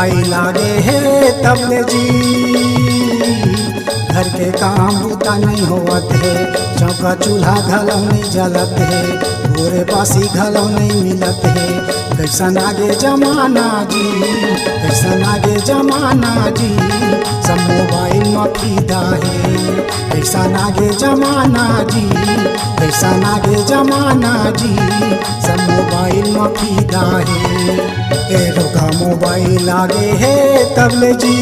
Mobile आगे है तबले जी, घर के काम बूता नहीं होवत है, चौका चूल्हा घलों नहीं जलत है, भोरे बासी घलों नहीं मिलत है। कैसन आगे जमाना जी, कैसन आगे जमाना जी, सब मोबाइल में फीदा है। कैसन आगे जमाना जी, कैसन आगे जमाना जी, सब मोबाइल में फीदा है। ए रोगा मोबाइल आगे है तबले जी,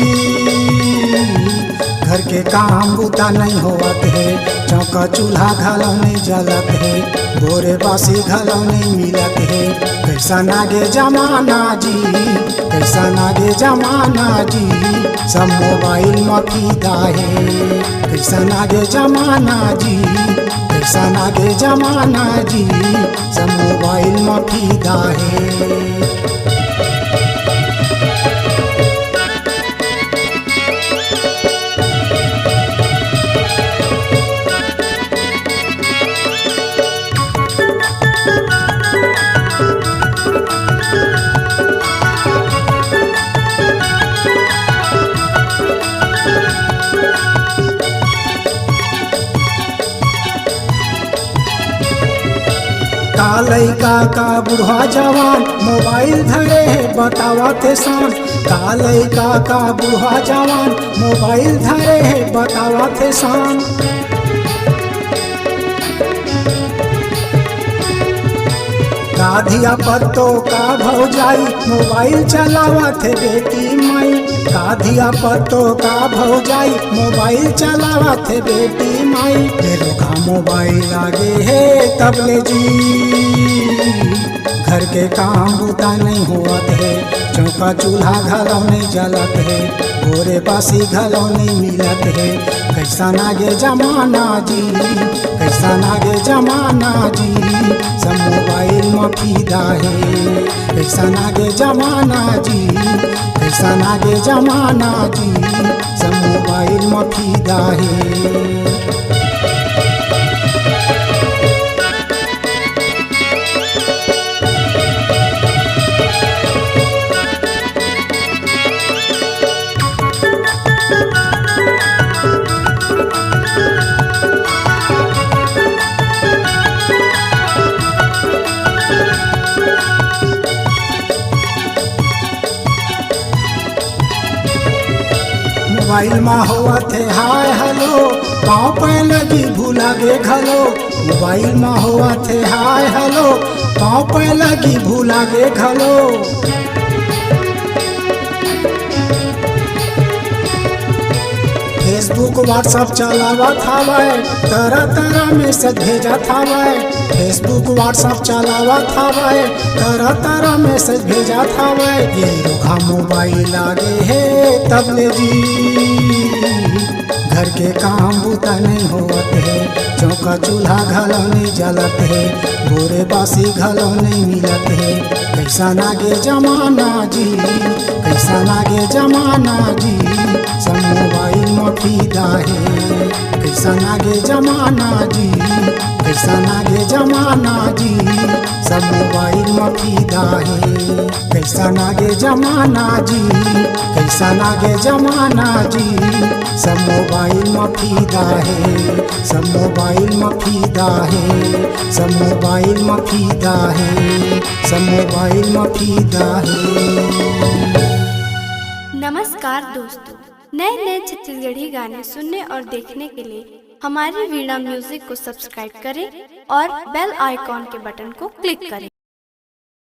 घर के काम बूता नहीं होवत है, चौका चूल्हा घलों नहीं जलत है, भोरे बासी घलों नहीं मिलत है। कैसन आगे जमाना जी, कैसन आगे जमाना जी, सब मोबाइल में फीदा है। कैसन आगे जमाना जी, कैसन आगे जमाना जी, सब मोबाइल में फीदा है। लइका का बुढ़ा जवान मोबाइल धरे है बतावा थे शान, का लइका का बुढ़ा जवान मोबाइल धरे है बतावा थे शान। काधिया पत्तो का भौजाई मोबाइल चलावा थे बेटी माई, काधिया पत्तो का भौजाई मोबाइल चलावा थे बेटी माई। रोगा मोबाइल आगे है तबले जी, घर के काम बूता नहीं होवत है, चौका चूल्हा घलों नहीं जलत है, भोरे बासी घलों नहीं मिलत है। कैसन आगे जमाना जी, कैसन आगे जमाना जी, सब मोबाइल में फीदा है। कैसन आगे जमाना जी, कैसन आगे जमाना जी, सब मोबाइल में फीदा है। मोबाइल में हुआ थे हाय हेलो, पाँव पे लगी भूला गे घलो। मोबाइल में हुआ थे हाय हेलो, पाँव पे लगी भूला गे घलो। फेसबुक व्हाट्सअप चलावत हवै, तरह तरह मैसेज भेजत हवै। फेसबुक व्हाट्सअप चलावत हवै, तरह तरह मैसेज भेजत हवै। ये रोगा मोबाइल आगे है तबले जी, घर के काम बूता नहीं होवत है, चौका चूल्हा घलों नहीं जलत है, भोरे बासी घलों नहीं मिलत है। कैसन आगे जमाना जी, कैसन आगे जमाना जी, सब मोबाइल में फीदा है। कैसन आगे जमाना जी, कैसन आगे जमाना जी, सब मोबाइल में फीदा है। कैसन आगे जमाना जी, कैसन आगे जमाना जी, सब मोबाइल में फीदा है। सब मोबाइल में फीदा है, सब मोबाइल में फीदा है, सब मोबाइल में फीदा है। नमस्कार दोस्तों, नए नए छत्तीसगढ़ी गाने सुनने और देखने के लिए हमारी वीणा म्यूजिक को सब्सक्राइब करें और बेल आइकॉन के बटन को क्लिक करें।